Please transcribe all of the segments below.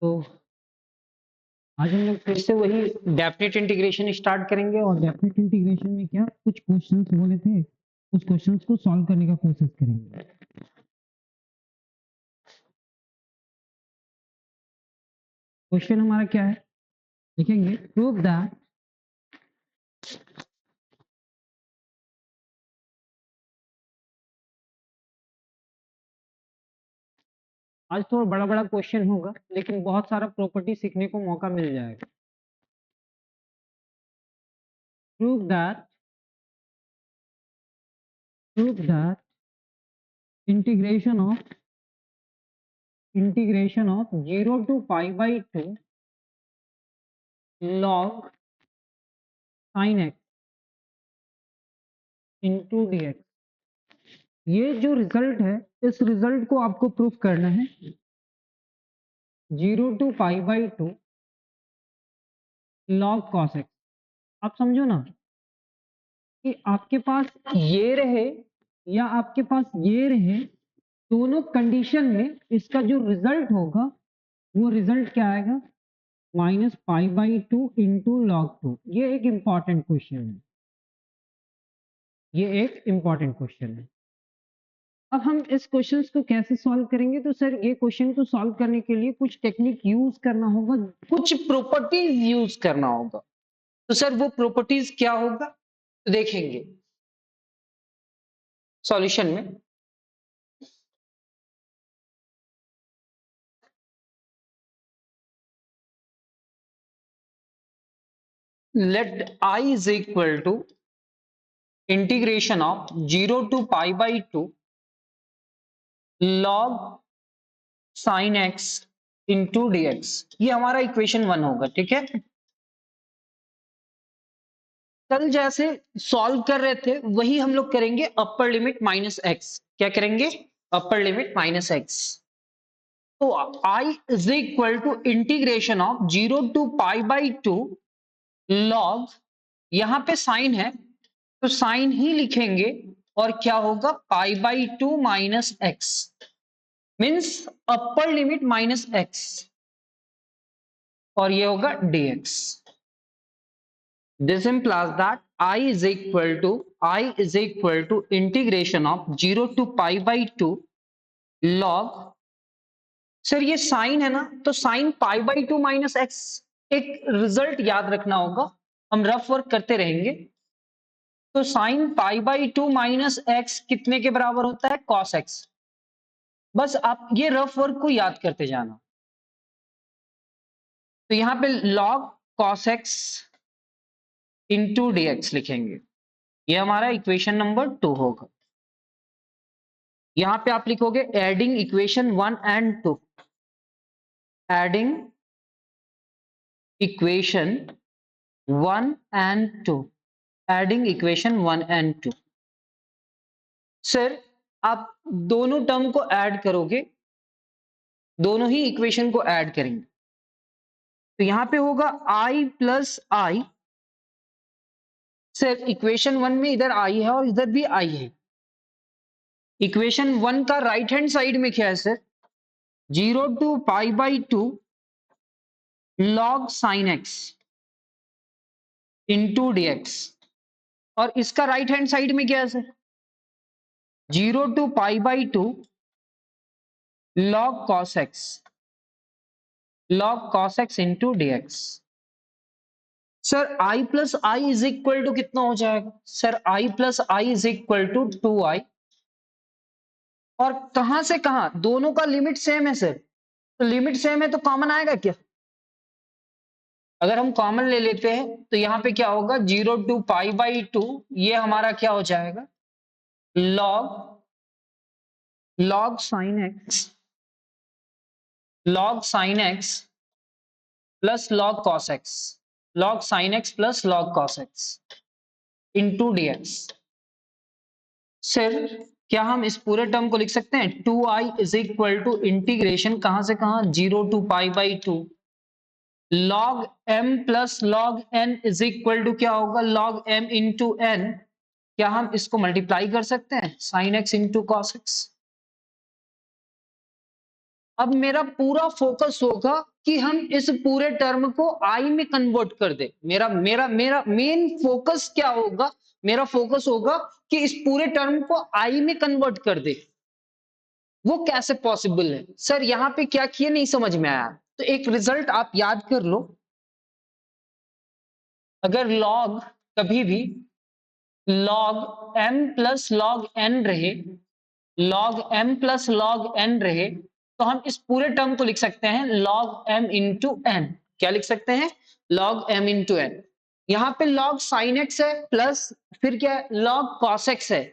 तो आज हम लोग फिर से वही डेफिनेट इंटीग्रेशन स्टार्ट करेंगे और डेफिनेट इंटीग्रेशन में क्या कुछ क्वेश्चंस बोले थे, उस क्वेश्चंस को सॉल्व करने का कोशिश करेंगे। क्वेश्चन हमारा क्या है, लिखेंगे प्रूव दैट आज थोड़ा बड़ा बड़ा क्वेश्चन होगा लेकिन बहुत सारा प्रॉपर्टी सीखने को मौका मिल जाएगा। Prove that integration of 0 to pi by 2 log sin x into dx, ये जो रिजल्ट है इस रिजल्ट को आपको प्रूफ करना है 0 to pi by 2 log cos x। आप समझो ना कि आपके पास ये रहे या आपके पास ये रहे, दोनों कंडीशन में इसका जो रिजल्ट होगा वो रिजल्ट क्या आएगा, minus pi by 2 into log 2। ये एक इंपॉर्टेंट क्वेश्चन है, ये एक इंपॉर्टेंट क्वेश्चन है। अब हम इस क्वेश्चन को कैसे सॉल्व करेंगे, तो सर ये क्वेश्चन को सॉल्व करने के लिए कुछ टेक्निक यूज करना होगा, कुछ प्रॉपर्टीज यूज करना होगा। तो सर वो प्रॉपर्टीज क्या होगा तो देखेंगे सॉल्यूशन में। Let I is equal to integration of 0 to pi by 2 log sin x into dx, ये हमारा इक्वेशन 1 होगा। ठीक है, कल जैसे सॉल्व कर रहे थे वही हम लोग करेंगे, अपर लिमिट माइनस एक्स। क्या करेंगे, अपर लिमिट माइनस एक्स। तो I is equal to integration of 0 to pi by 2 log, यहां पे साइन है तो साइन ही लिखेंगे और क्या होगा पाई by 2 minus x, means upper limit minus x, और ये होगा dx। This implies that I is equal to integration of 0 to pi by 2 log, sir ये साइन है ना तो sign pi by 2 minus x. एक रिजल्ट याद रखना होगा, हम रफ वर्क करते रहेंगे। तो sign pi by 2 minus x कितने के बराबर होता है, कॉस एक्स। बस आप ये रफ वर्क को याद करते जाना। तो यहां पे log cos x into dx लिखेंगे, ये हमारा इक्वेशन नंबर 2 होगा। यहां पे आप लिखोगे adding equation 1 and 2, adding equation 1 and 2, adding equation 1 and 2। Sir आप दोनों टर्म को ऐड करोगे, दोनों ही इक्वेशन को ऐड करेंगे, तो यहां पे होगा i plus I. Sir equation 1 में इधर i है और इधर भी i है। इक्वेशन 1 का राइट हैंड साइड में क्या है sir, 0 to pi by 2 log sin x into dx, और इसका राइट हैंड साइड में क्या है sir, 0 to pi by 2 log cos x into dx। Sir i plus I is equal to कितना हो जाएगा, sir i plus I is equal to 2i, और कहां से कहां, दोनों का लिमिट सेम है सर, तो लिमिट सेम है तो कॉमन आएगा क्या, अगर हम कॉमन ले लेते हैं तो यहां पे क्या होगा 0 टू पाई बाई 2, ये हमारा क्या हो जाएगा log sin x plus log cos x, log sin x plus log cos x into dx। Sir क्या हम इस पूरे टर्म को लिख सकते हैं 2i is equal to integration कहां से कहां 0 to pi by 2 log m plus log n is equal to क्या होगा log m इंटू n। क्या हम इसको मल्टीप्लाई कर सकते हैं sin x into cos x। अब मेरा पूरा फोकस होगा कि हम इस पूरे टर्म को आई में कन्वर्ट कर दे। मेरा मेरा मेरा मेन फोकस क्या होगा? मेरा फोकस होगा कि इस पूरे टर्म को आई में कन्वर्ट कर दे। वो कैसे पॉसिबल है? सर यहाँ पे क्या किए नहीं समझ में आया। तो एक रिजल्ट आप याद कर लो, अगर लॉग कभी भी log m plus log n रहे, log m plus log n रहे, तो हम इस पूरे टर्म को लिख सकते हैं लॉग m इंटू n। क्या लिख सकते हैं? Log m into n। यहाँ पे लॉग साइन x है प्लस फिर क्या है? लॉग कॉस x है।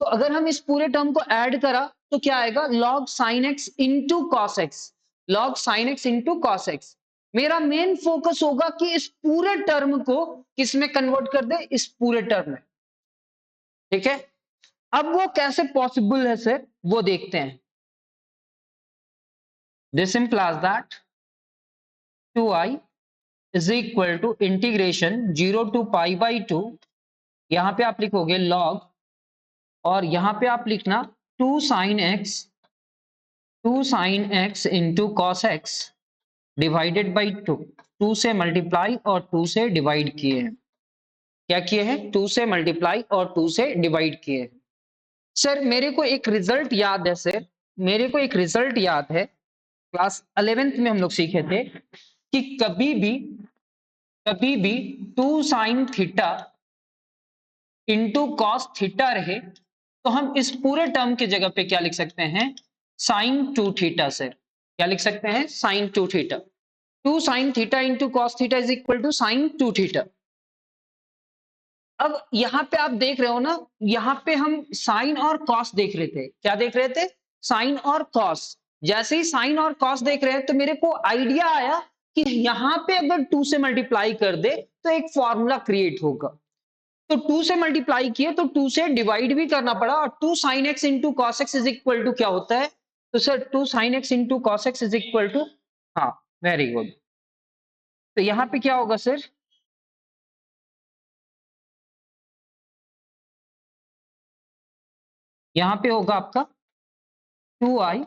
तो अगर हम इस पूरे टर्म को ऐड करा तो क्या आएगा? Log sign x into cos x। Log sign x into cos x। मेरा मेन फोकस होगा कि इस पूरे टर्म को किस में कन्वर्ट कर दे? इस पूरे टर्म में। ठीक है, अब वो कैसे पॉसिबल है सर, वो देखते हैं। This implies that 2i is equal to integration 0 to pi by 2, यहां पे आप लिखोगे log, और यहां पे आप लिखना 2 sin x into cos x divided by 2। 2 से मल्टीप्लाई और 2 से डिवाइड किए हैं। क्या किए हैं? 2 से मल्टीप्लाई और 2 से डिवाइड किए हैं। सर मेरे को एक रिजल्ट याद है, सर मेरे को एक रिजल्ट याद है, क्लास 11th में हम लोग सीखे थे कि कभी भी 2 sine theta into cos theta रहे तो हम इस पूरे टर्म की जगह पे क्या लिख सकते हैं? Sine 2 theta. सर क्या लिख सकते हैं? Sine 2 theta. 2 sine theta into cos theta is equal to sine 2 theta. अब यहां पे आप देख रहे हो ना, यहां पे हम साइन और कॉस देख रहे थे। क्या देख रहे थे? साइन और कॉस। जैसे ही साइन और कॉस देख रहे हैं तो मेरे को आइडिया आया कि यहां पे अगर 2 से मल्टीप्लाई कर दे तो एक फॉर्मूला क्रिएट होगा। तो 2 से मल्टीप्लाई किए तो 2 से डिवाइड भी करना पड़ा, और 2 sine x into cos X is equal to क्या होता है? तो sir 2 sine x into cos X is equal to, हाँ वेरी गुड। तो यहां पे क्या होगा सर? यहां पे होगा आपका 2i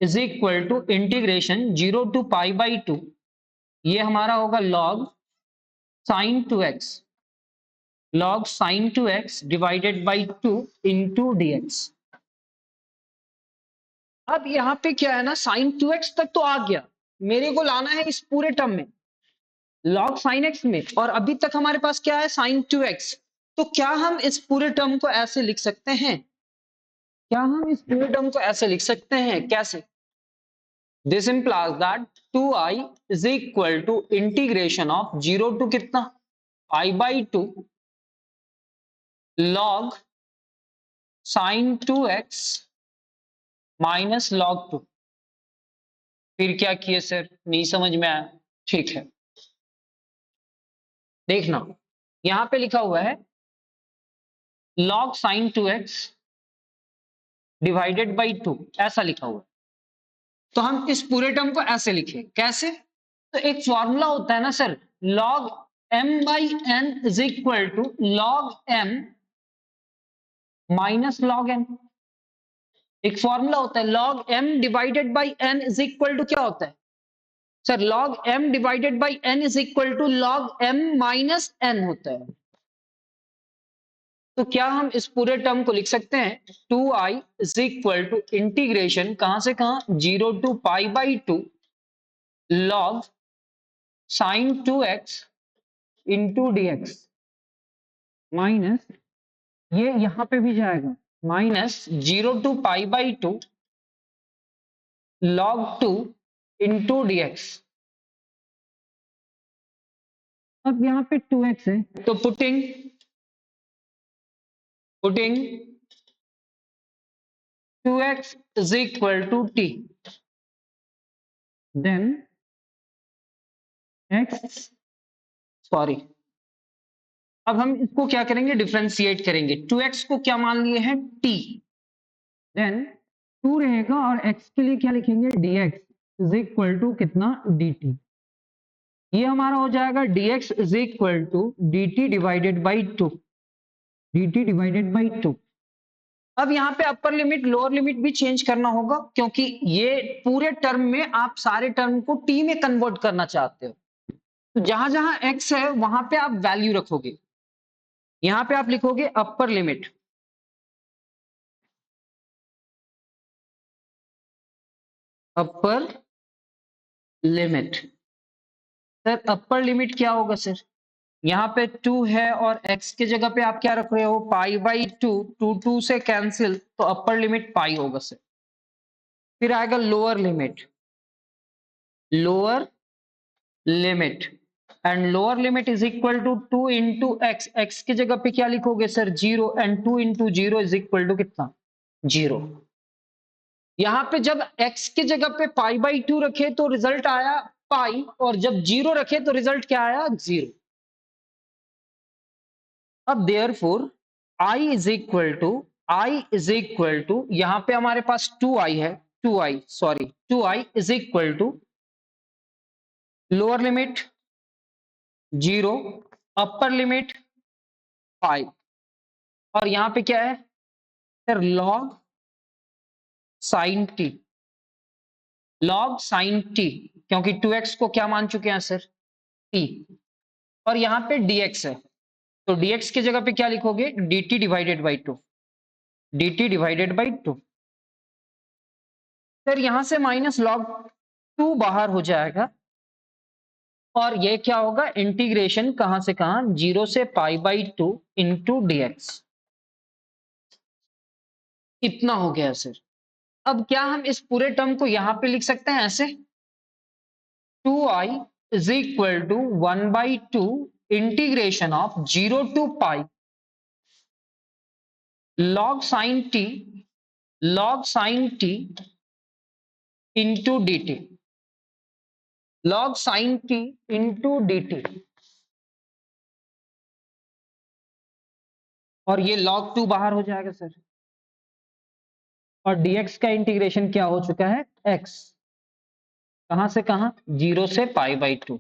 is equal to integration 0 to pi by 2, ये हमारा होगा log sine 2x, log sine 2x divided by 2 into dx। अब यहाँ पे क्या है ना, साइन 2x तक तो आ गया, मेरे को लाना है इस पूरे टर्म में लॉग साइन x में, और अभी तक हमारे पास क्या है? Sign 2x। तो क्या हम इस पूरे टर्म को ऐसे लिख सकते हैं? क्या हम इस पूरे टर्म को ऐसे लिख सकते हैं? कैसे? This implies that 2i is equal to integration of 0 to कितना? Pi by 2 log sine 2x minus log 2। फिर क्या किए सर? नहीं समझ में आया? ठीक है, देखना यहां पे लिखा हुआ है log sine 2x divided by 2, ऐसा लिखा हुआ है। तो हम इस पूरे टर्म को ऐसे लिखे, कैसे? तो एक फॉर्मूला होता है ना sir, log m by n is equal to log m minus log n। एक फॉर्मूला होता है log m divided by n is equal to क्या होता है sir? log m divided by n is equal to log m minus n होता है। तो क्या हम इस पूरे टर्म को लिख सकते हैं 2i is equal to integration कहां से कहां? 0 to pi by 2 log sine 2x into dx minus, ये यहां पे भी जाएगा, minus 0 to pi by 2 log 2 into dx। अब यहाँ पे 2x है तो putting putting 2x is equal to t, then x, sorry, अब हम इसको क्या करेंगे? डिफरेंशिएट करेंगे। 2x को क्या मान लिए हैं? t, देन 2 रहेगा और x के लिए क्या लिखेंगे? dx is equal to कितना? dt। ये हमारा हो जाएगा dx is equal to dt divided by 2, dt divided by 2। अब यहाँ पे अपर लिमिट लोअर लिमिट भी चेंज करना होगा, क्योंकि ये पूरे टर्म में आप सारे टर्म को टी में कन्वर्ट करना चाहते हो। तो जहां जहां एक्स है वहां पे आप वैल्यू रखोगे। यहां पे आप लिखोगे upper limit, upper limit. Sir upper limit क्या होगा सर? यहाँ पे 2 है और x के जगह पे आप क्या रख रहे हो? पाई बाई 2, 2 से कैंसिल, तो अपर लिमिट पाई होगा सर। फिर आएगा lower limit, lower limit, and lower limit is equal to 2 into X. X की जगह पे क्या लिखोगे sir? 0, and 2 into 0 is equal to कितना? 0। यहाँ पे जब x की जगह पे पाई बाई 2 रखे तो रिजल्ट आया पाई, और जब 0 रखे तो रिजल्ट क्या आया? 0। अब therefore i is equal to यहां पे हमारे पास 2i है, 2i is equal to lower limit 0, upper limit 5, और यहां पे क्या है sir? log sin t, log sin t, क्योंकि 2x को क्या मान चुके हैं सर? t, और यहां पे dx है, तो dx की जगह पे क्या लिखोगे? dt divided by 2, dt divided by 2। Sir यहां से माइनस log 2 बाहर हो जाएगा, और ये क्या होगा? इंटीग्रेशन कहां से कहां? 0 से पाई बाई 2 इंटू dx। इतना हो गया सर। अब क्या हम इस पूरे टर्म को यहां पे लिख सकते हैं ऐसे? 2i is equal to 1 by 2 integration of 0 to pi log sin t, log sin t into dt, log sin t into dt, और ये log 2 बाहर हो जाएगा सर, और dx का इंटीग्रेशन क्या हो चुका है? x, कहां से कहां? 0 से पाई बाई 2।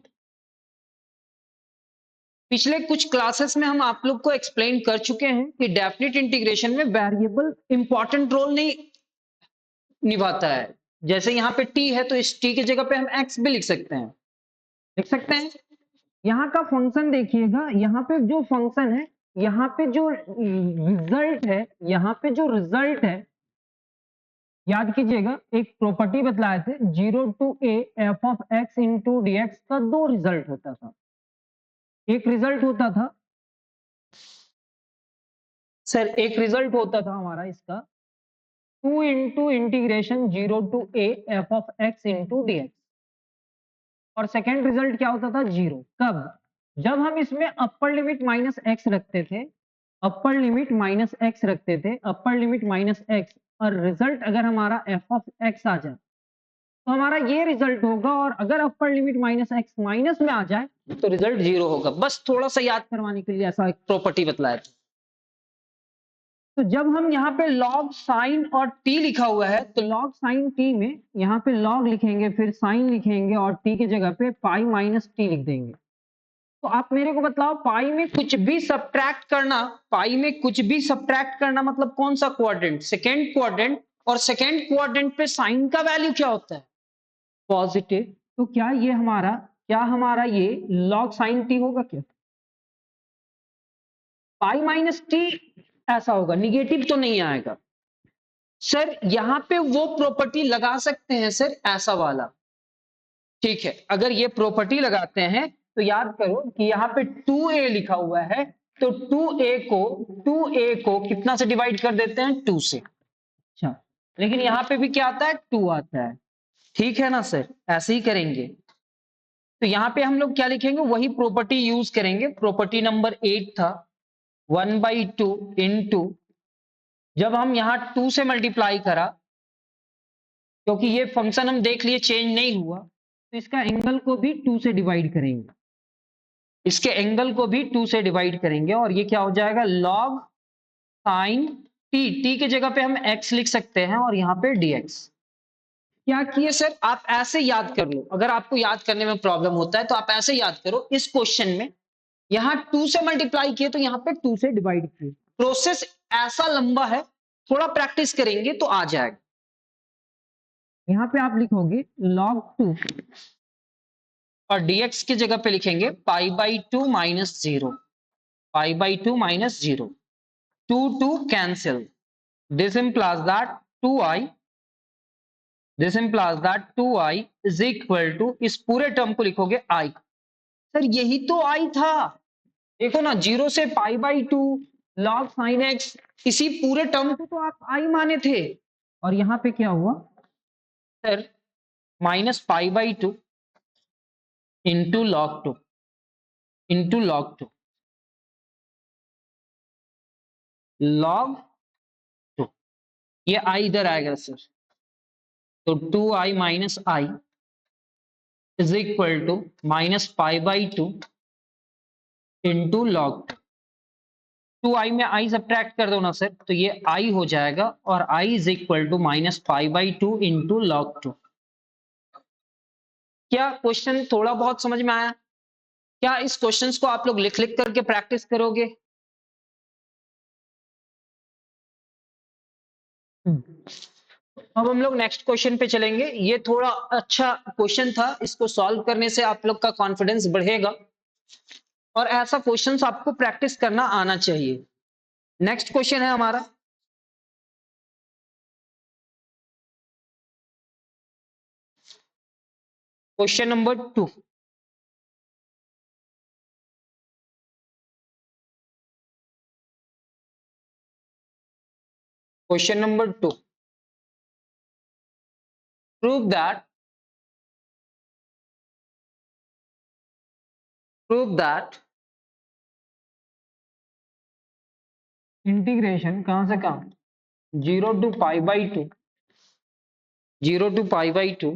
पिछले कुछ क्लासेस में हम आप लोग को एक्सप्लेन कर चुके हैं कि डेफिनेट इंटीग्रेशन में वेरिएबल इंपॉर्टेंट रोल नहीं निभाता है। जैसे यहाँ पे t है तो इस t की जगह पे हम x भी लिख सकते हैं, लिख सकते हैं। यहाँ का फंक्शन देखिएगा, यहाँ पे जो फंक्शन है, यहाँ पे जो रिजल्ट है, यहाँ पे जो रिजल्ट है, याद कीजिएगा एक प्रॉपर्टी बतलाए थे 0 to a f of x into dx का 2 रिजल्ट होता था। एक रिजल्ट होता था सर, एक रिजल्ट होता था हमारा इसका 2 into integration 0 to a f of x into dx, और सेकेंड रिजल्ट क्या होता था? 0। कब? जब हम इसमें अपर लिमिट माइनस एक्स रखते थे, अपर लिमिट माइनस एक्स रखते थे, अपर लिमिट माइनस एक्स, और रिजल्ट अगर हमारा f ऑफ x आ जाए तो हमारा ये रिजल्ट होगा, और अगर अपर लिमिट माइनस एक्स माइनस में आ जाए तो रिजल्ट 0 होगा। बस थोड़ा सा याद करवाने के लिए ऐसा एक प्रॉपर्टी बतलाया था। तो जब हम यहाँ पे log sin और t लिखा हुआ है, तो log sin t में यहाँ पे log लिखेंगे, फिर sin लिखेंगे, और t की जगह पे पाई माइनस t लिख देंगे। तो आप मेरे को बताओ, पाई में कुछ भी सब्ट्रैक्ट करना, पाई में कुछ भी सब्ट्रैक्ट करना मतलब कौन सा क्वाड्रेंट? सेकेंड क्वाड्रेंट, और सेकेंड क्वाड्रेंट पे साइन का वैल्यू क्या होता है? पॉजिटिव। तो क्या ये हमारा, क्या हमारा ये log sin t होगा क्या? पाई माइनस टी ऐसा होगा, निगेटिव तो नहीं आएगा। सर यहां पे वो प्रॉपर्टी लगा सकते हैं सर, ऐसा वाला, ठीक है। अगर ये प्रॉपर्टी लगाते हैं तो याद करो कि यहाँ पे 2a लिखा हुआ है, तो 2a को कितना से डिवाइड कर देते हैं? 2 से। अच्छा, लेकिन यहाँ पे भी क्या आता है? 2 आता है, ठीक है ना सर? ऐसे ही करेंगे। तो यहाँ पे हम लोग क्या लिखेंगे? वही प्रॉपर्टी यूज करेंगे। प्रॉपर्टी नंबर 8 था 1 बाई 2 इंटू, जब हम यहाँ 2 से मल्टीप्लाई करा, क्योंकि ये फंक्शन हम देख लिए चेंज नहीं हुआ, तो इसका एंगल को भी 2 से डिवाइड करेंगे, इसके एंगल को भी 2 से डिवाइड करेंगे, और ये क्या हो जाएगा? log sin t की जगह पे हम x लिख सकते हैं, और यहाँ पे dx। क्या किए सर? आप ऐसे याद कर लो। अगर आपको याद करने में प्रॉब्लम होता है तो आप ऐसे याद करो, इस क्वेश्चन में यहाँ 2 से मल्टीप्लाई किए तो यहाँ पे 2 से डिवाइड किए। प्रोसेस ऐसा लंबा है थोड़ा प्रैक्टिस करेंगे तो आ जाएगा। यहाँ पे आप लिखोगे log 2 और dx की जगह पे लिखेंगे पाई by 2 minus 0, pi by 2 minus 0, 2 cancel, this implies that 2i, this implies that 2i is equal to, इस पूरे टर्म को लिखोगे i। सर यही तो i था, देखो ना 0 से पाई बाई 2 log sin x, इसी पूरे टर्म को तो आप i माने थे, और यहाँ पे क्या हुआ sir minus pi by 2 into log 2 into log 2 log 2, ये आई इधर आएगा सर, तो 2i minus I is equal to minus pi by 2 into log 2i में i सब्ट्रैक्ट कर दो ना सर, तो ये i हो जाएगा और i is equal to minus pi by 2 into log 2। क्या क्वेश्चन थोड़ा बहुत समझ में आया? क्या इस क्वेश्चंस को आप लोग लिख लिख करके प्रैक्टिस करोगे? अब हम लोग नेक्स्ट क्वेश्चन पे चलेंगे। ये थोड़ा अच्छा क्वेश्चन था, इसको सॉल्व करने से आप लोग का कॉन्फिडेंस बढ़ेगा और ऐसा क्वेश्चंस आपको प्रैक्टिस करना आना चाहिए। नेक्स्ट क्वेश्चन है हमारा, question number 2। Question number 2, prove that integration कहां से कहां 0 to pi by 2, 0 to pi by 2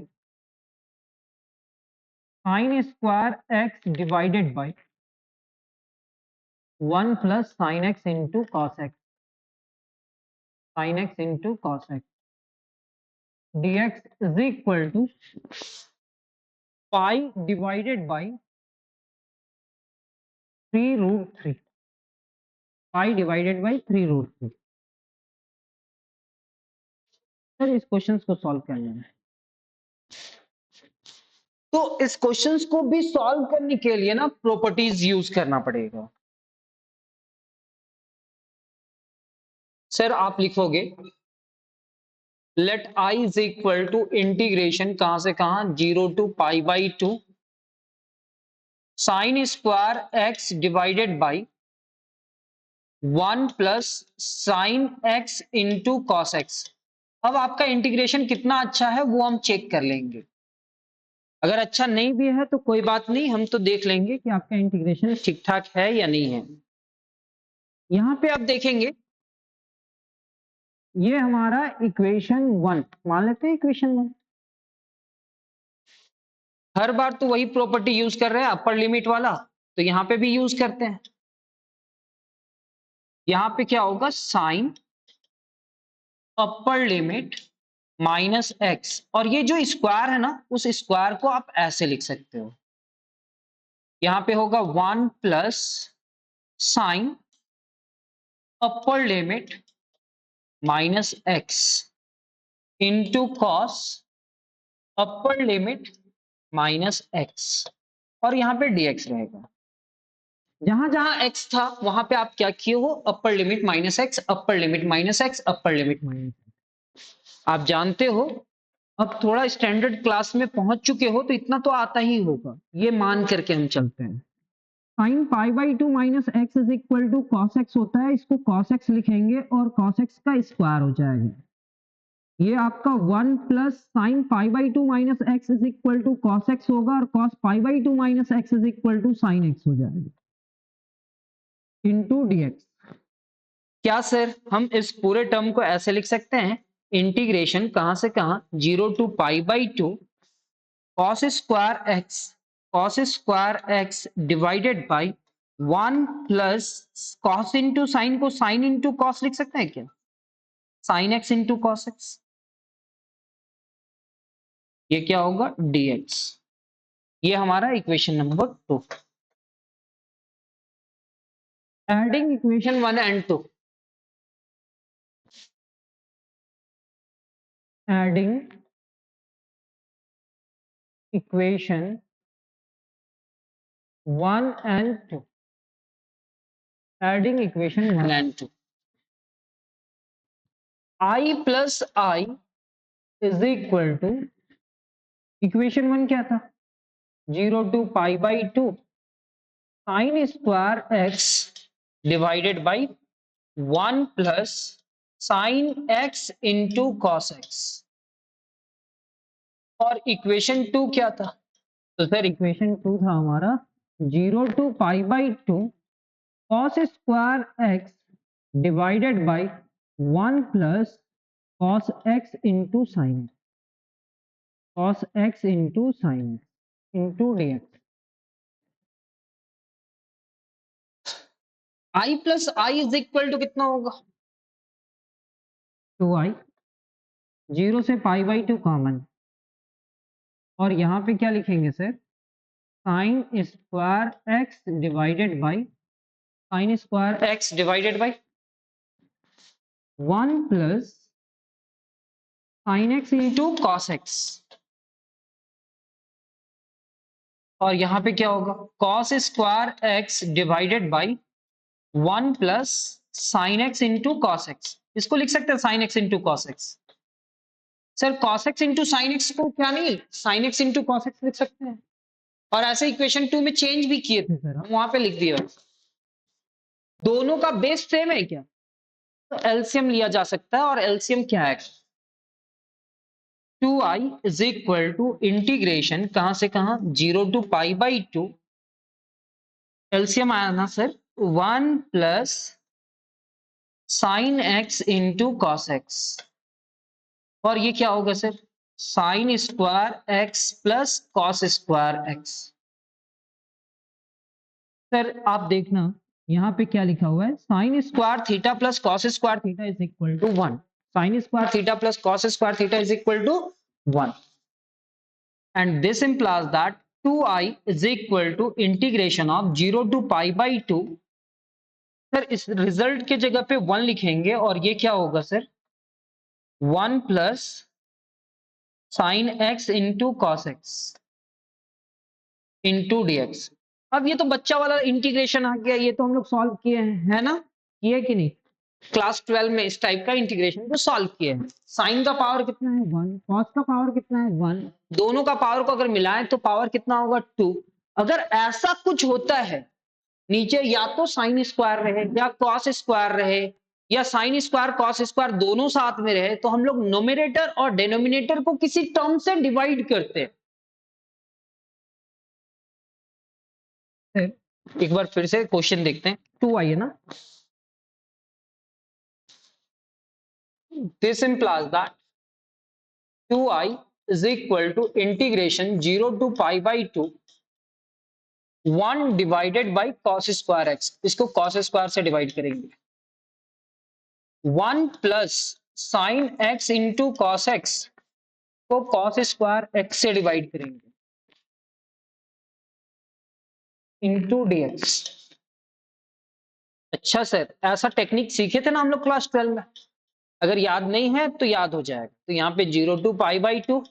sine square x divided by 1 plus sine x into cos x, sine x into cos x dx is equal to pi divided by 3 root 3, pi divided by 3 root 3। Sir इस questions को solve करना है, तो इस questions को भी solve करने के लिए ना प्रॉपर्टीज यूज करना पड़ेगा। सर आप लिखोगे let i is equal to integration कहां से कहां 0 to pi by 2 sine square x divided by 1 plus sine x into cos x. अब आपका इंटीग्रेशन कितना अच्छा है वो हम चेक कर लेंगे, अगर अच्छा नहीं भी है तो कोई बात नहीं, हम तो देख लेंगे कि आपका इंटीग्रेशन ठीक ठाक है या नहीं है। यहां पे आप देखेंगे ये हमारा इक्वेशन 1 मान लेते हैं, इक्वेशन 1 हर बार तो वही प्रॉपर्टी यूज कर रहे हैं अपर लिमिट वाला, तो यहां पे भी यूज करते हैं। यहां पे क्या होगा sine upper limit minus x, और ये जो स्क्वायर है ना उस स्क्वायर को आप ऐसे लिख सकते हो, यहां पे होगा 1 plus sign upper limit minus x into cos अपर लिमिट माइनस एक्स, और यहां पे dx रहेगा। जहां जहां x था वहां पे आप क्या किए हो अपर लिमिट माइनस एक्स, अपर लिमिट माइनस एक्स, अपर लिमिट माइनस, आप जानते हो अब थोड़ा स्टैंडर्ड क्लास में पहुंच चुके हो तो इतना तो आता ही होगा, ये मान करके हम चलते हैं। Sine pi by 2 minus x is equal to cos x होता है, इसको कॉस एक्स लिखेंगे और कॉस एक्स का स्क्वायर हो जाएगा। ये आपका 1 plus sine pi by 2 minus x is equal to cos x होगा और cos pi by 2 minus x is equal to sine x हो जाएगा इंटू डीएक्स। क्या सर हम इस पूरे टर्म को ऐसे लिख सकते हैं इंटीग्रेशन कहां से कहां 0 to pi by 2 cos square x divided by 1 plus cos into sine को साइन इंटू कॉस लिख सकते हैं क्या, sine x into cos x, ये क्या होगा dx। ये हमारा equation number 2। Adding equation 1 and 2, adding equation 1 and 2, adding equation 1 and 2, I plus I is equal to, equation 1 क्या था, 0 to pi by 2 sin square x divided by 1 plus sin x into cos x, और equation 2 क्या था, तो sir equation 2 था हमारा 0 to pi by 2 cos square x divided by 1 plus cos x into sin into dx। I plus I is equal to कितना होगा, 2i, 0 से पाई by 2 common, और यहाँ पे क्या लिखेंगे sir, sine square x divided by 1 plus sine x into cos x, और यहाँ पे क्या होगा, cos square x divided by 1 plus sine x into cos x, इसको लिख सकते हैं sine x into cos x. Sir cos x into sine x को क्या नहीं, sine x into cos x लिख सकते हैं, और ऐसे इक्वेशन 2 में चेंज भी किए थे सर, हम वहां पे लिख दिया, दोनों का बेस सेम है क्या, तो एलसीएम लिया जा सकता है, और एलसीएम क्या है, 2i is equal to integration कहां से कहां, 0 टू पाई बाई 2, एलसीएम आया ना sir 1 plus sine x into cos x, और ये क्या होगा sir, sine square x plus cos square x. Sir आप देखना यहाँ पे क्या लिखा हुआ है, sine square theta plus cos square theta is equal to 1, sine square theta plus cos square theta is equal to 1, and this implies that 2i is equal to integration of 0 to pi by 2, sir इस result के जगह पे 1 लिखेंगे, और ये क्या होगा sir, 1 plus sine x into cos x into d x. अब ये तो बच्चा वाला इंटीग्रेशन आ गया, ये तो हम लोग सॉल्व किए हैं, है ना, किए कि नहीं, क्लास 12 में इस टाइप का इंटीग्रेशन को सॉल्व किए हैं। साइन का पावर कितना है 1, कॉस का पावर कितना है 1, दोनों का पावर को अगर मिलाएं तो पावर कितना होगा 2। अगर ऐसा कुछ होता है नीचे या तो साइन स्क्वायर रहे या कॉस स्क्वायर रहे या साइन स्क्वायर कॉस स्क्वायर दोनों साथ में रहे, तो हम लोग नोमिनेटर और डिनोमिनेटर को किसी टर्म से डिवाइड करते हैं। एक बार फिर से क्वेश्चन देखते हैं, 2i है ना, this implies that 2i is equal to integration 0 to pi by 2 1 divided by cos square x, इसको cos square से डिवाइड करेंगे, 1 plus sign x into cos x को cos स्क्वायर x से डिवाइड करेंगे इंटू dx। अच्छा sir, ऐसा technique सीखे थे ना हम लोग क्लास 12 में, अगर याद नहीं है तो याद हो जाएगा, तो यहाँ पे 0 टू पाई बाई 2,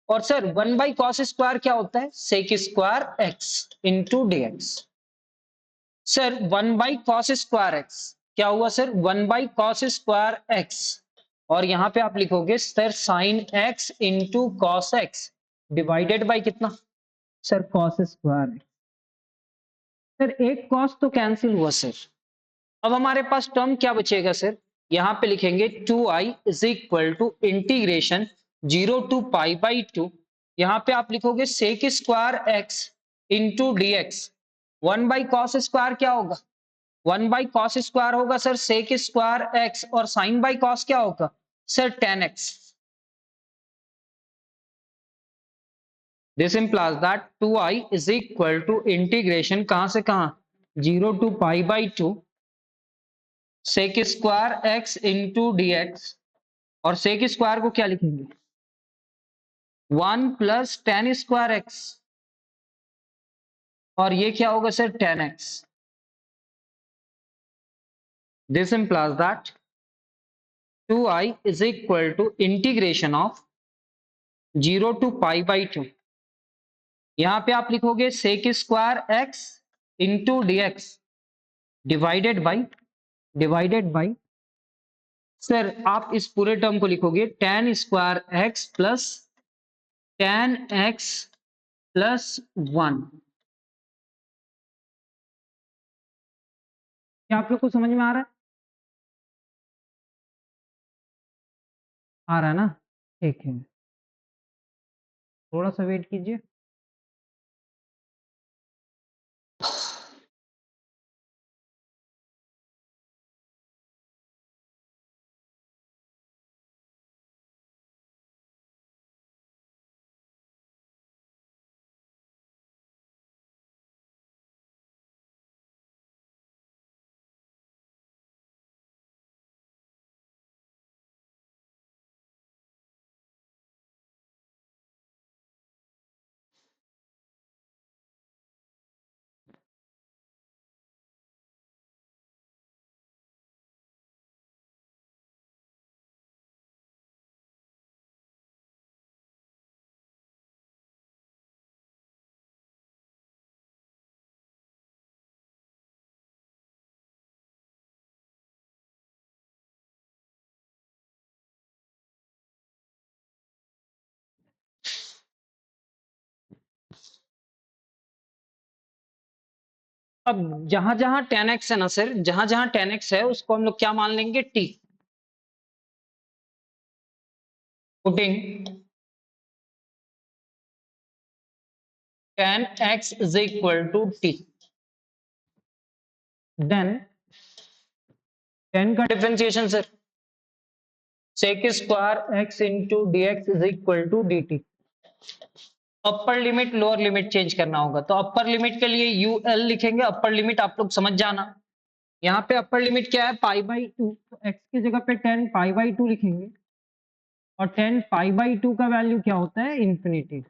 और सर 1 बाई कॉस स्क्वायर क्या होता है, sec square x into dx. Sir 1 by cos square x क्या हुआ sir, 1 by cos square x, और यहां पे आप लिखोगे sir sine x into cos x divided by कितना, sir cos square x. Sir एक कॉस तो कैंसिल हुआ सर, अब हमारे पास टर्म क्या बचेगा सर, यहां पे लिखेंगे 2i is equal to integration 0 to pi by 2, यहां पे आप लिखोगे sec square x into d x, 1 by cos square क्या होगा, 1 बाई कॉस स्क्वायर होगा सर सेक स्क्वायर एक्स, और साइन बाई कॉस क्या होगा sir tan x. This implies that 2i is equal to integration कहां से कहां, 0 to pi by 2 sec square x into d x, और सेक स्क्वायर को क्या लिखेंगे 1 प्लस टेन स्क्वायर एक्स, और ये क्या होगा sir tan x. This implies that 2i is equal to integration of 0 to pi by 2। यहां पे आप लिखोगे sec square x into d x divided by sir आप इस पूरे टर्म को लिखोगे tan square x plus tan x plus 1। क्या आप लोग को समझ में आ रहा है? आ रहा है ना? ठीक है, थोड़ा सा वेट कीजिए। अब जहां जहां tan x है ना सर, जहां जहां tan x है उसको हम लोग क्या मान लेंगे? t। Putting tan x is equal to t, then tan का differentiation sir sec square x into d x is equal to d t. Upper limit lower limit change करना होगा, तो अपर लिमिट के लिए यूएल लिखेंगे। Upper limit आप लोग समझ जाना, यहाँ पे अपर लिमिट क्या है? पाई बाई 2, तो x की जगह पे 10 पाई बाई 2 लिखेंगे और 10 पाई बाई 2 का वैल्यू क्या होता है? इंफिनिटी।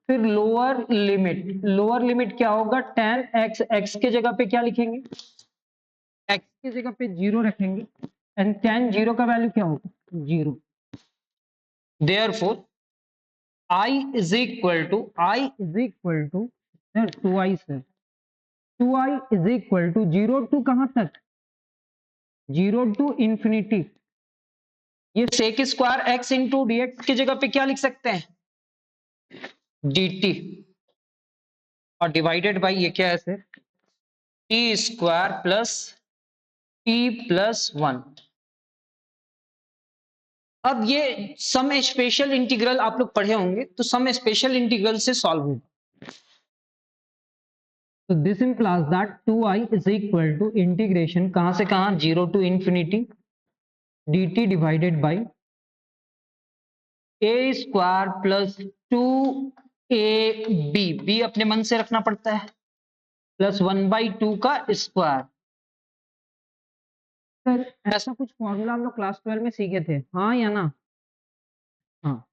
फिर लोअर लिमिट क्या होगा? tan x, x की जगह पे क्या लिखेंगे? x की जगह पे 0 रखेंगे एंड tan 0 का वैल्यू क्या होगा? 0। Therefore I is equal to 2i sir, 2i is equal to 0 to कहां तक? 0 टू इंफिनिटी। ये sec square x into d x की जगह पे क्या लिख सकते हैं? dt और डिवाइडेड बाई ये क्या है sir? t square plus t plus 1। अब ये सम स्पेशल इंटीग्रल आप लोग पढ़े होंगे, तो सम स्पेशल इंटीग्रल से सॉल्व होगा। तो this implies that 2i is equal to integration कहां से कहां? 0 to infinity dt divided by a square plus 2ab, b अपने मन से रखना पड़ता है, प्लस 1/2 का स्क्वायर। सर ऐसा कुछ फॉर्मूला हम लोग क्लास 12 में सीखे थे, हाँ या ना? हाँ,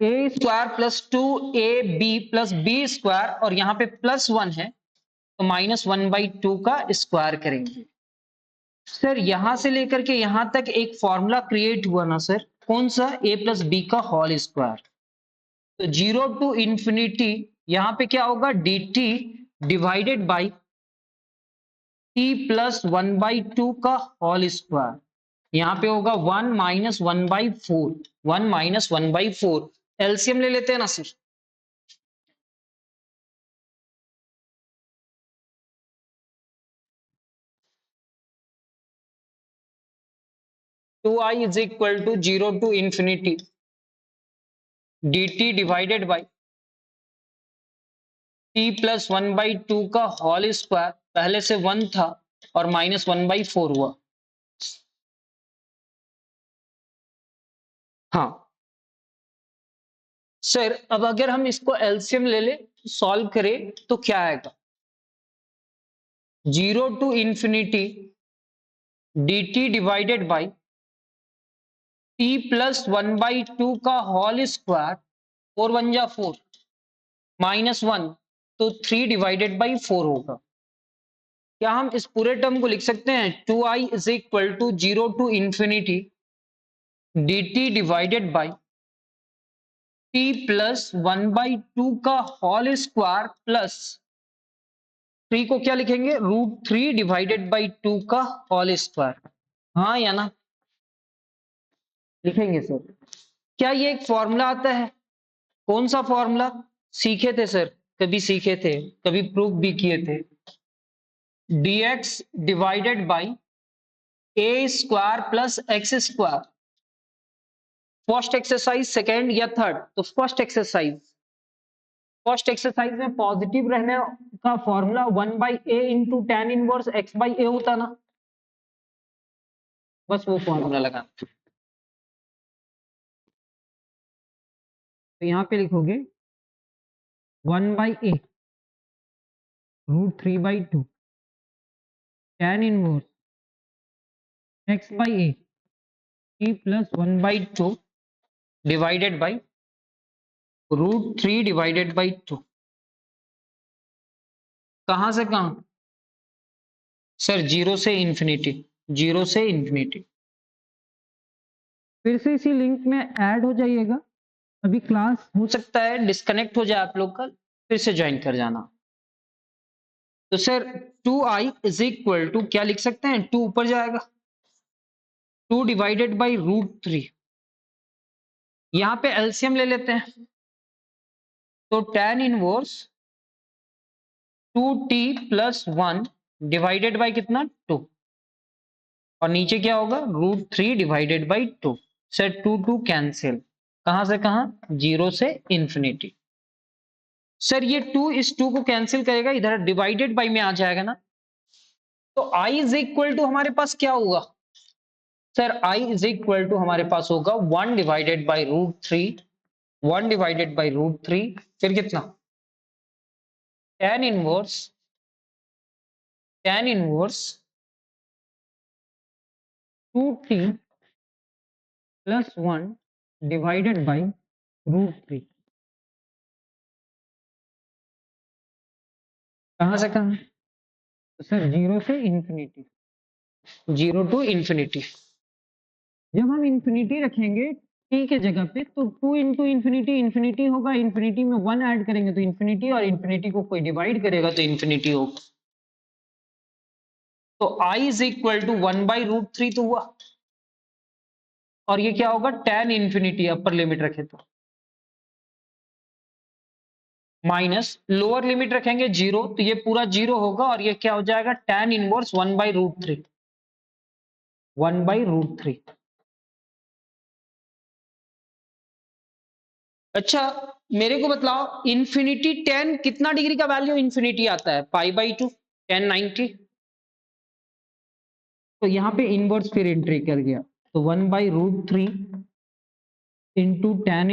a square plus 2ab plus b square और यहाँ पे प्लस 1 है तो माइनस 1/2 का स्क्वायर करेंगे। सर यहां से लेकर के यहां तक एक फॉर्मूला क्रिएट हुआ ना सर, कौन सा? a प्लस बी का होल स्क्वायर। तो 0 टू इंफिनिटी यहां पे क्या होगा? dt divided by t plus 1/2 का होल स्क्वायर। यहां पे होगा 1 माइनस 1/4, 1 माइनस 1/4। एलसीएम ले लेते हैं ना sir, two I is equal to 0 to infinity dt divided by t plus 1/2 का होल स्क्वायर, पहले से 1 था और माइनस 1/4 हुआ। हाँ सर, अब अगर हम इसको एलसीएम ले ले, सॉल्व करें तो क्या आएगा? 0 to infinity dt divided by t plus 1/2 का होल स्क्वायर, 4 1 जा 4 माइनस 1, तो 3 डिवाइडेड बाई 4 होगा। क्या हम इस पूरे टर्म को लिख सकते हैं? 2i is equal to 0 to infinity dt divided by t plus 1/2 का होल स्क्वायर प्लस 3 को क्या लिखेंगे, √3 डिवाइडेड बाई 2 का होल स्क्वायर। हाँ या ना, लिखेंगे सर। क्या ये एक फॉर्मूला आता है? कौन सा फॉर्मूला? सीखे थे सर, कभी सीखे थे, कभी प्रूफ भी किए थे। dx divided by a square plus x square. First exercise, second या थर्ड? तो फर्स्ट एक्सरसाइज। फर्स्ट एक्सरसाइज में पॉजिटिव रहने का formula 1/a into tan inverse x/a होता ना, बस वो फॉर्मूला लगा। तो यहाँ पे लिखोगे 1/a √3/2 tan inverse x/a t plus 1/2 divided by √3 divided by 2। कहां से कहां सर? जीरो से इंफिनिटी, जीरो से इंफिनिटी। फिर से इसी लिंक में ऐड हो जाइएगा। अभी क्लास हो सकता है डिस्कनेक्ट हो जाए आप लोग का, फिर से ज्वाइन कर जाना। तो sir 2i is equal to क्या लिख सकते हैं? 2 ऊपर जाएगा, 2 डिवाइडेड बाई √3। यहां पे एलसीएम ले लेते हैं, तो tan inverse 2t plus 1 divided by कितना? 2। और नीचे क्या होगा? √3 डिवाइडेड बाई 2। सर 2 2 कैंसिल, कहां से कहां? जीरो से इंफिनिटी। सर ये 2 इस 2 को कैंसिल करेगा, इधर डिवाइडेड बाई में आ जाएगा ना, तो i इज इक्वल टू हमारे पास क्या होगा sir? i is equal to हमारे पास होगा 1 डिवाइडेड बाई √3, 1 डिवाइडेड बाई √3, फिर कितना? tan inverse, tan inverse 2t plus 1 divided by √3। कहां से कहां? तो सर जीरो से इंफिनिटी, जीरो टू इंफिनिटी। जब हम इंफिनिटी रखेंगे t के जगह पे, तो 2 इंटू इंफिनिटी इंफिनिटी होगा, इंफिनिटी में 1 ऐड करेंगे तो इंफिनिटी, और इंफिनिटी को कोई डिवाइड करेगा तो इंफिनिटी होगा। तो i इज इक्वल टू 1/√3 तो हुआ, और ये क्या होगा? tan इंफिनिटी अपर लिमिट रखे तो, माइनस लोअर लिमिट रखेंगे जीरो, तो ये पूरा जीरो होगा, और ये क्या हो जाएगा? tan inverse 1/√3, 1/√3। अच्छा मेरे को बतलाओ, इंफिनिटी 10 कितना डिग्री का वैल्यू इंफिनिटी आता है? π/2, 1090। तो यहाँ पे इनवर्स फिर एंट्री कर गया, तो 1/√3 इंटू tan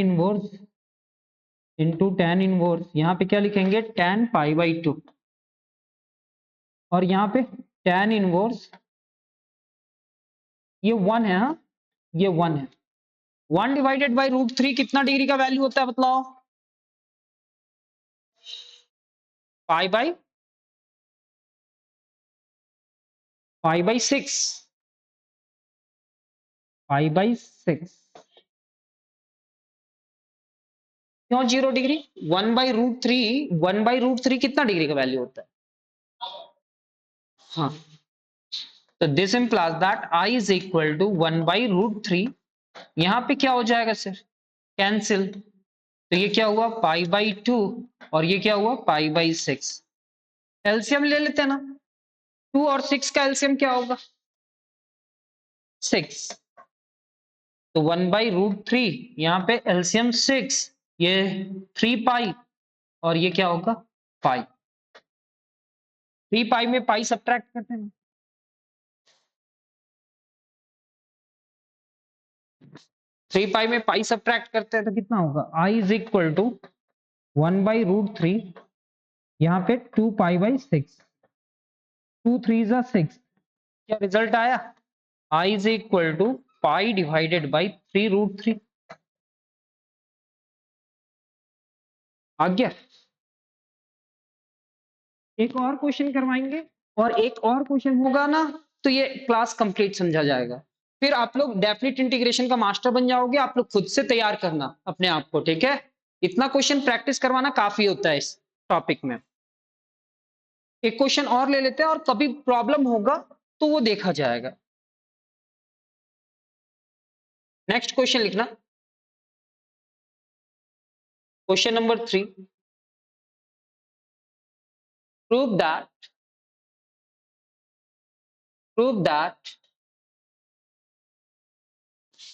इनवर्स, यहाँ पे क्या लिखेंगे? tan π/2, और यहाँ पे tan इनवर्स, ये 1 है, हाँ ये 1 है। 1 डिवाइडेड बाई √3 कितना डिग्री का वैल्यू होता है बतलाओ? π/6, π/6। क्यों 0 डिग्री? 1/√3 कितना डिग्री का वैल्यू होता है? हाँ, तो this implies that i is equal to 1/√3। यहां पे क्या हो जाएगा सर? कैंसिल, तो ये क्या हुआ? π/2, और ये क्या हुआ? π/6। एलसीएम ले लेते हैं ना, 2 और 6 का एलसीएम क्या होगा? 6। तो 1/√3, यहाँ पे एलसीएम 6, ये 3π, और ये क्या होगा? पाई। 3π में पाई सब्ट्रैक्ट करते हैं, 3π में पाई सब्ट्रैक्ट करते हैं तो कितना होगा? i इज इक्वल टू 1/√3, यहाँ पे 2π/6, 2 3 जा 6। क्या रिजल्ट आया? i is equal to pi divided by 3√3। आ गया? एक और क्वेश्चन करवाएंगे, और एक और क्वेश्चन होगा ना, तो ये क्लास कंप्लीट समझा जाएगा। फिर आप लोग डेफिनेट इंटीग्रेशन का मास्टर बन जाओगे। आप लोग खुद से तैयार करना अपने आप को, ठीक है। इतना क्वेश्चन प्रैक्टिस करवाना काफी होता है इस टॉपिक में। एक क्वेश्चन और ले लेते हैं और कभी प्रॉब्लम होगा तो वो देखा जाएगा। नेक्स्ट क्वेश्चन लिखना, question number 3। Prove that prove that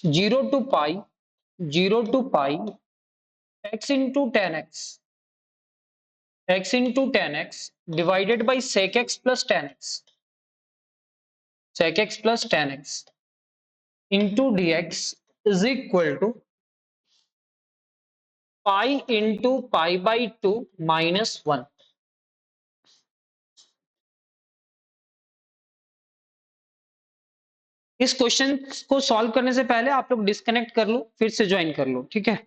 0 to pi x into 10x divided by sec x plus 10x into dx is equal to pi into pi by 2 minus 1। इस क्वेश्चन को solve करने से पहले आप लोग disconnect कर लो, फिर से ज्वाइन कर लो, ठीक है।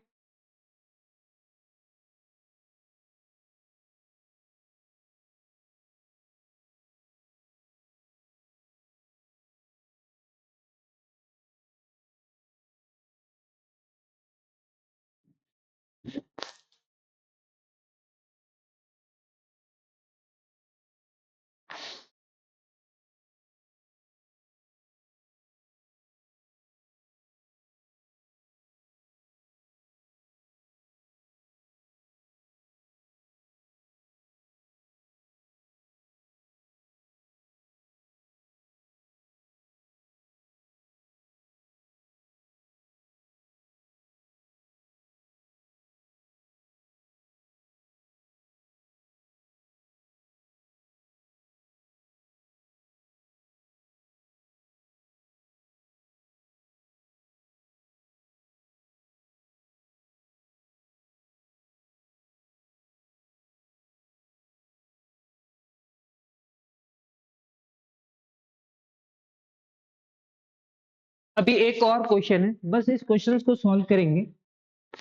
अभी एक और क्वेश्चन है, बस इस क्वेश्चन को सॉल्व करेंगे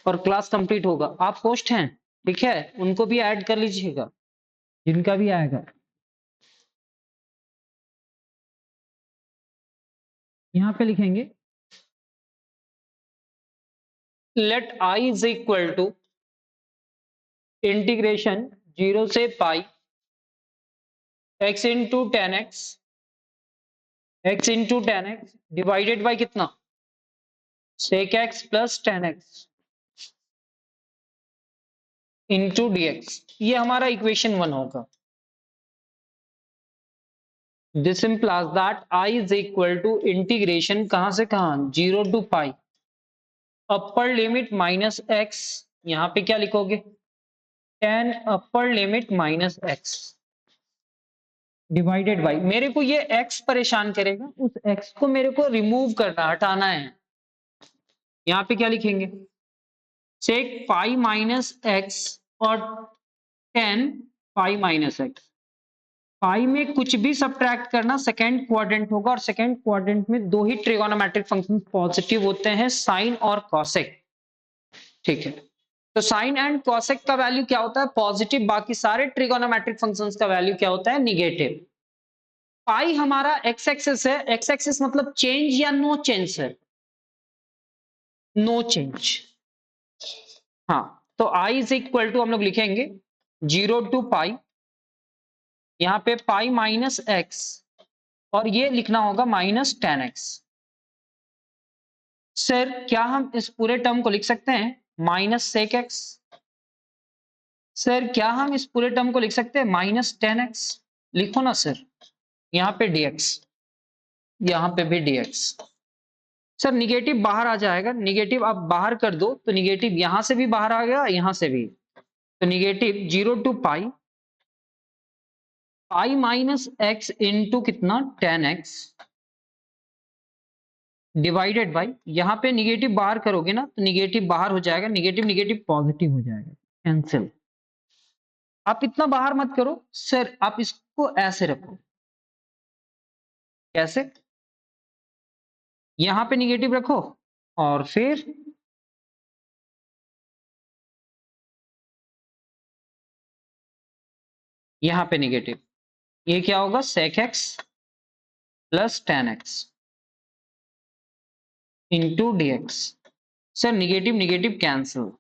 और क्लास कंप्लीट होगा। आप होस्ट हैं, ठीक है, उनको भी ऐड कर लीजिएगा जिनका भी आएगा। यहाँ पे लिखेंगे let I is equal to integration 0 से pi x into 10x divided by कितना, sec x plus 10x into dx। ये हमारा इक्वेशन 1 होगा। This implies that I is equal to integration कहां से कहां, 0 to pi upper limit minus x, यहां पे क्या लिखोगे 10 upper limit minus x divided by, मेरे को ये x परेशान करेगा, उस x को मेरे को रिमूव करना, हटाना है। यहां पे क्या लिखेंगे सेक पाई माइनस x और 10 पाई माइनस x। पाई में कुछ भी सब्ट्रैक्ट करना सेकेंड क्वाड्रेंट होगा, और सेकेंड क्वाड्रेंट में दो ही ट्रिगोनोमेट्रिक फंक्शन पॉजिटिव होते हैं, साइन और कॉसेक, ठीक है। तो साइन एंड कॉसेक का वैल्यू क्या होता है, पॉजिटिव। बाकी सारे ट्रिगोनोमेट्रिक फंक्शंस का वैल्यू क्या होता है, निगेटिव। पाई हमारा एक्स एक्सिस है, एक्स एक्सिस मतलब चेंज या नो चेंज है, नो चेंज। हाँ, तो आई इज इक्वल टू हम लोग लिखेंगे 0 टू पाई, यहां पे पाई माइनस एक्स और ये लिखना होगा माइनस 10x। सर क्या हम इस पूरे टर्म को लिख सकते हैं माइनस सेक एक्स? सर क्या हम इस पूरे टर्म को लिख सकते हैं माइनस 10x? लिखो ना सर, यहाँ पे dx, यहाँ पे भी dx। सर निगेटिव बाहर आ जाएगा, निगेटिव आप बाहर कर दो तो निगेटिव यहां से भी बाहर आ गया, यहां से भी। तो negative 0 to pi, pi minus x into कितना 10x डिवाइडेड बाई, यहां पे निगेटिव बाहर करोगे ना तो निगेटिव बाहर हो जाएगा, निगेटिव निगेटिव पॉजिटिव हो जाएगा, कैंसिल। आप इतना बाहर मत करो सर, आप इसको ऐसे रखो। कैसे? यहां पे निगेटिव रखो और फिर यहां पे निगेटिव, ये क्या होगा sec x plus 10x। Into dx। Sir negative negative cancel,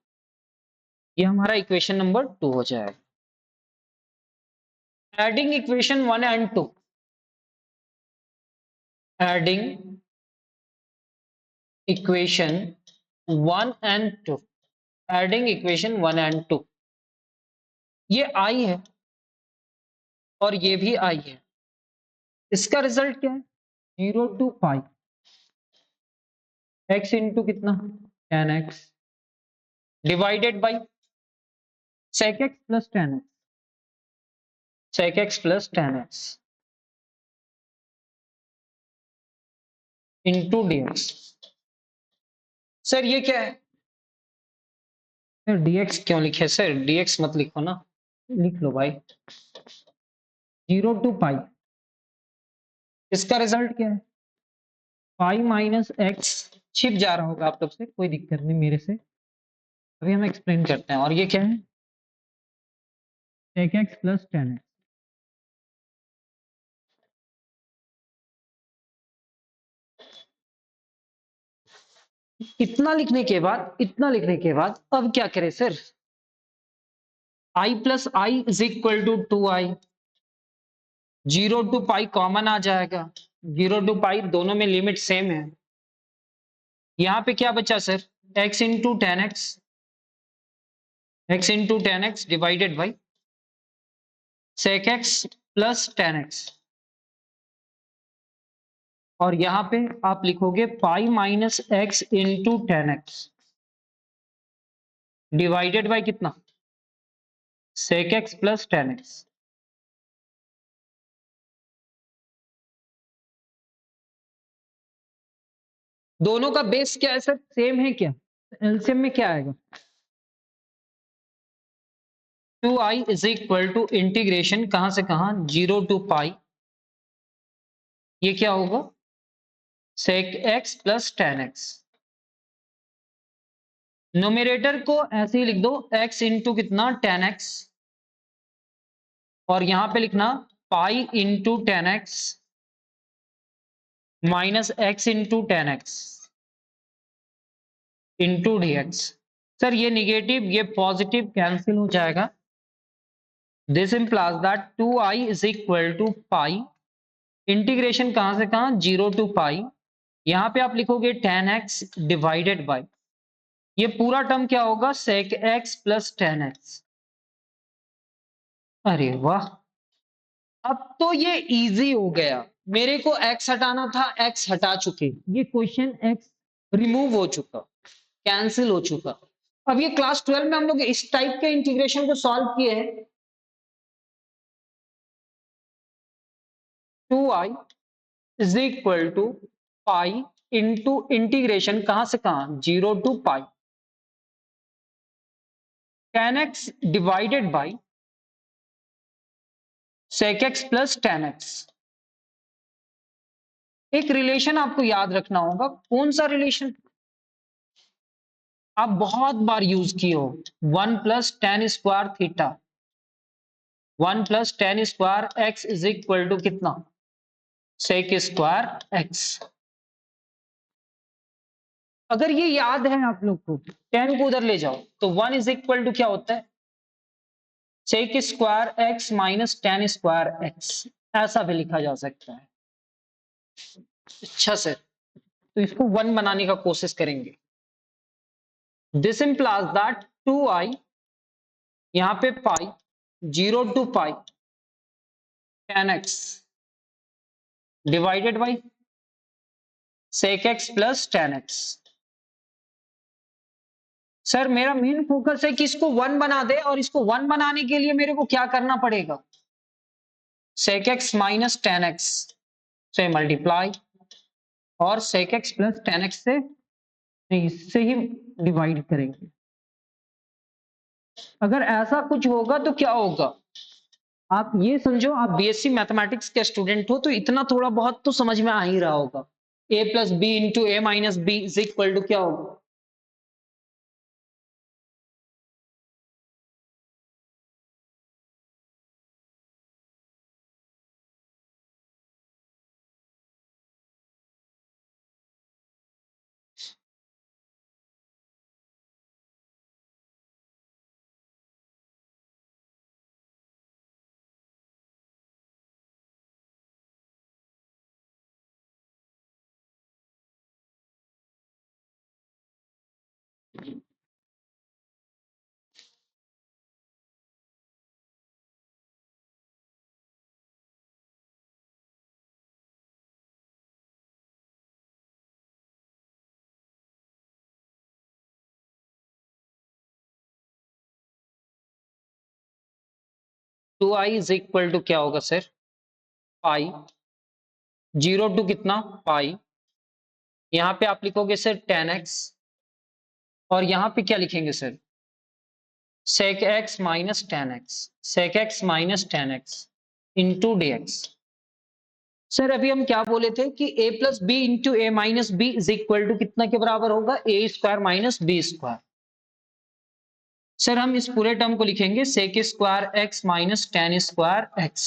ये हमारा इक्वेशन नंबर 2 हो जाएगा। Adding equation 1 and 2, adding equation 1 and 2, adding equation 1 and 2, ये आई है और ये भी आई है। इसका रिजल्ट क्या है? 0 टू पाई x इंटू कितना 10x divided by sec x plus 10x, sec x plus 10x into dx। Sir ये क्या है? सर dx क्यों लिखे? सर dx मत लिखो ना, लिख लो भाई 0 टू पाई। इसका रिजल्ट क्या है? पाई माइनस एक्स, छिप जा रहा होगा आप लोग से, कोई दिक्कत नहीं मेरे से, अभी हम एक्सप्लेन करते हैं। और ये क्या है? sec x plus 10x। इतना लिखने के बाद अब क्या करें sir? i plus I is equal to 2i, 0 to pi common आ जाएगा, 0 टू पाई दोनों में लिमिट सेम है। यहाँ पे क्या बचा sir? x into 10x, x into 10x divided by sec x plus 10x, और यहाँ पे आप लिखोगे पाई minus x into 10x divided by कितना? sec x plus 10x। दोनों का बेस क्या है सर? सेम है क्या? एलसीएम में क्या आएगा? 2i is equal to integration कहां से कहां? 0 टू पाई, ये क्या होगा? sec x plus 10x। Numerator को ऐसे ही लिख दो x इंटू कितना 10x, और यहां पे लिखना pi into 10x minus x into 10x into dx। Sir ये निगेटिव ये पॉजिटिव कैंसिल हो जाएगा। This implies that 2i is equal to pi, integration कहां से कहां? 0 टू पाई, यहां पे आप लिखोगे 10x डिवाइडेड बाई, ये पूरा टर्म क्या होगा? sec x plus 10x। अरे वाह, अब तो ये इजी हो गया। मेरे को x हटाना था, x हटा चुके, ये क्वेश्चन x रिमूव हो चुका, कैंसिल हो चुका। अब ये क्लास 12 में हम लोग इस टाइप के इंटीग्रेशन को सॉल्व किए हैं। 2i is equal to pi into integration कहां से कहां? 0 to pi 10x divided by sec x plus 10x। एक रिलेशन आपको याद रखना होगा, कौन सा रिलेशन आप बहुत बार यूज किए हो? 1 plus tan square theta, 1 plus tan square x is equal to कितना? Sec square x. अगर ये याद है आप लोग को, टेन को उधर ले जाओ तो 1 इज इक्वल टू क्या होता है? Sec square x minus tan square x, ऐसा भी लिखा जा सकता है। अच्छा सर, तो इसको 1 बनाने का कोशिश करेंगे। दिस implies that 2i, यहां पे pi 0 to pi 10x divided by sec x plus 10x। Sir मेरा मेन फोकस है कि इसको 1 बना दे, और इसको 1 बनाने के लिए मेरे को क्या करना पड़ेगा? sec x माइनस 10x से मल्टीप्लाई, और sec x प्लस 10x से नहीं, इससे ही डिवाइड करेंगे। अगर ऐसा कुछ होगा तो क्या होगा? आप ये समझो, आप बीएससी मैथमेटिक्स के स्टूडेंट हो तो इतना थोड़ा बहुत तो समझ में आ ही रहा होगा। a plus B into A minus B is equal to क्या होगा? 2i इज इक्वल टू क्या होगा सर? पाई, 0 टू कितना? पाई। यहाँ पे आप लिखोगे सर 10x, और यहाँ पे क्या लिखेंगे sir? sec x minus 10x, sec x minus 10x into dx। Sir अभी हम क्या बोले थे कि a plus B into A minus B is equal to कितना के बराबर होगा? A square minus B square. Sir हम इस पूरे टर्म को लिखेंगे sec square x minus tan square x।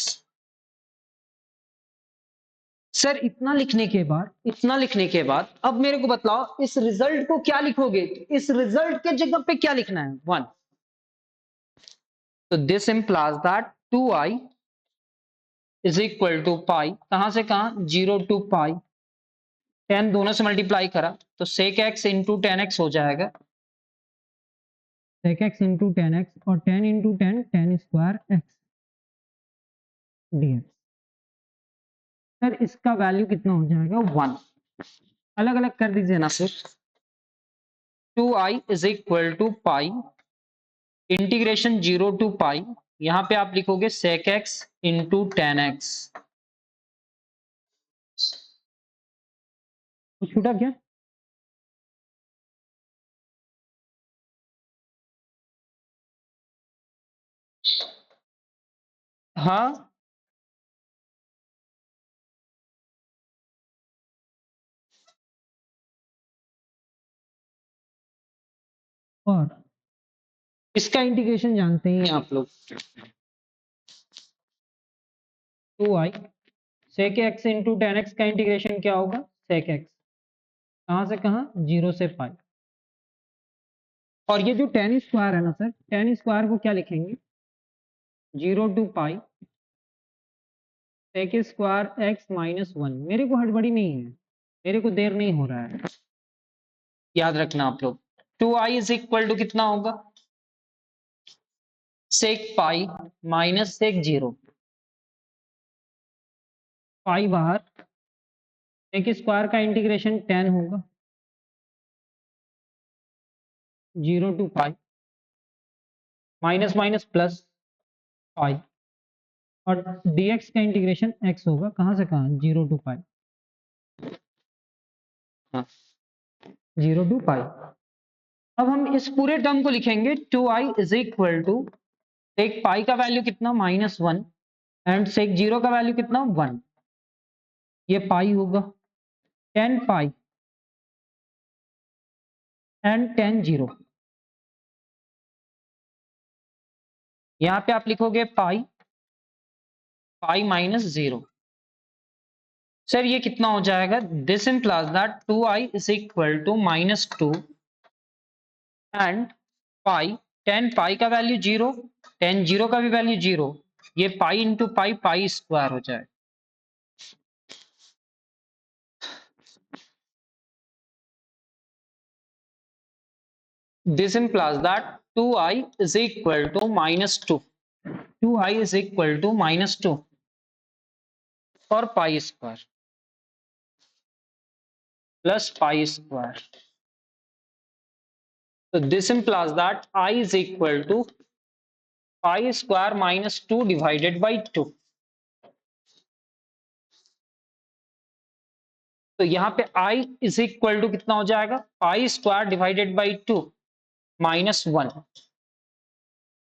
Sir इतना लिखने के बाद अब मेरे को बताओ इस रिजल्ट को क्या लिखोगे? इस रिजल्ट के जगह पे क्या लिखना है? 1। तो this implies that 2i is equal to pi, कहां से कहां? 0 टू पाई, 10 दोनों से मल्टीप्लाई करा तो sec x इंटू 10x हो जाएगा, sec x इंटू 10x, और 10 into 10 10 square x dx। Sir इसका वैल्यू कितना हो जाएगा? 1। अलग अलग कर दीजिए ना sir. 2i is equal to pi integration 0 to pi, यहां पे आप लिखोगे sec x इंटू 10x। कुछ छूटा क्या? हाँ, और इसका इंटीग्रेशन जानते हैं आप लोग, 2i sec x into 10x का इंटीग्रेशन क्या होगा? sec x, कहां से कहां? 0 से पाई। और ये जो 10 स्क्वायर है ना सर, 10 स्क्वायर को क्या लिखेंगे? 0 to pi sec square x minus 1। मेरे को हड़बड़ी नहीं है, मेरे को देर नहीं हो रहा है, याद रखना आप लोग। 2i इज इक्वल टू कितना होगा? sec pi minus sec 0, pi बाहर, sec स्क्वायर का इंटीग्रेशन 10 होगा, 0 to pi, minus minus plus pi, और dx का इंटीग्रेशन x होगा, कहां से कहां? 0 टू पाई, हाँ 0 टू पाई। अब हम इस पूरे टर्म को लिखेंगे 2i इज इक्वल टू सेक पाई का वैल्यू कितना? माइनस 1, एंड सेक 0 का वैल्यू कितना? 1। ये पाई होगा, 10 पाई एंड 10 0। यहां पे आप लिखोगे पाई, पाई माइनस 0। सर ये कितना हो जाएगा? This implies that 2i is equal to minus 2 and pi, 10 pi का वैल्यू 0, 10 0 का भी वैल्यू 0, ये pi into pi, pi square हो जाए। This implies that 2i is equal to minus 2, 2i is equal to minus 2 और pi square plus pi square. So this implies that I is equal to pi square minus 2 divided by 2। तो यहाँ पे I is equal to कितना हो जाएगा? Pi square divided by 2 minus 1।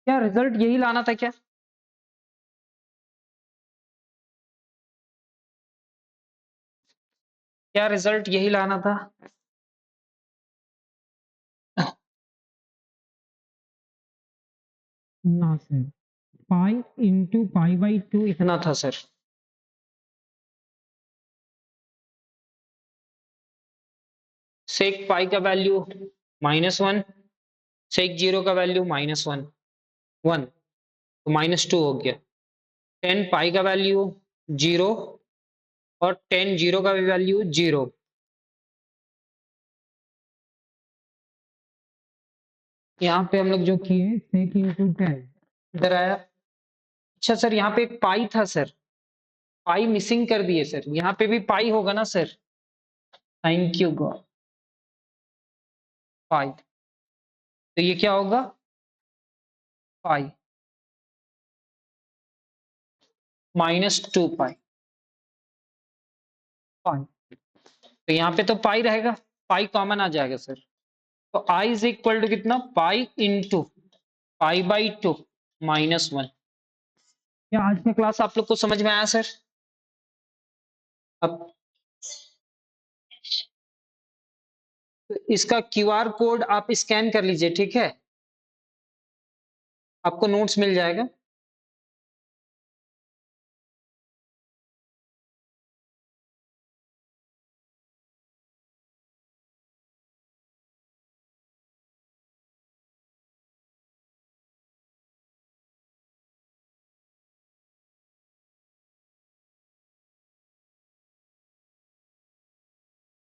क्या result यही लाना था क्या? क्या रिजल्ट यही लाना था? ना sir, pi into pi by 2 इतना था सर। सेक पाई का वैल्यू माइनस 1, सेक 0 का वैल्यू माइनस 1, 1 तो माइनस 2 हो गया, 10 पाई का वैल्यू 0 और 10 0 का भी वैल्यू 0। यहाँ पे हम लोग जो किए सेक इंटू 10 इधर आया। अच्छा सर यहाँ पे एक पाई था सर, पाई मिसिंग कर दिए सर, यहाँ पे भी पाई होगा ना sir? Thank you God. Pi, तो ये क्या होगा? पाई -2 पाई, पाई, तो यहाँ पे तो पाई रहेगा, पाई कॉमन आ जाएगा सर। तो आई इज इक्वल टू कितना? पाई इंटू पाई/2 -1। क्या आज का क्लास आप लोग को समझ में आया सर? अब तो इसका क्यूआर कोड आप स्कैन कर लीजिए, ठीक है? आपको नोट्स मिल जाएगा।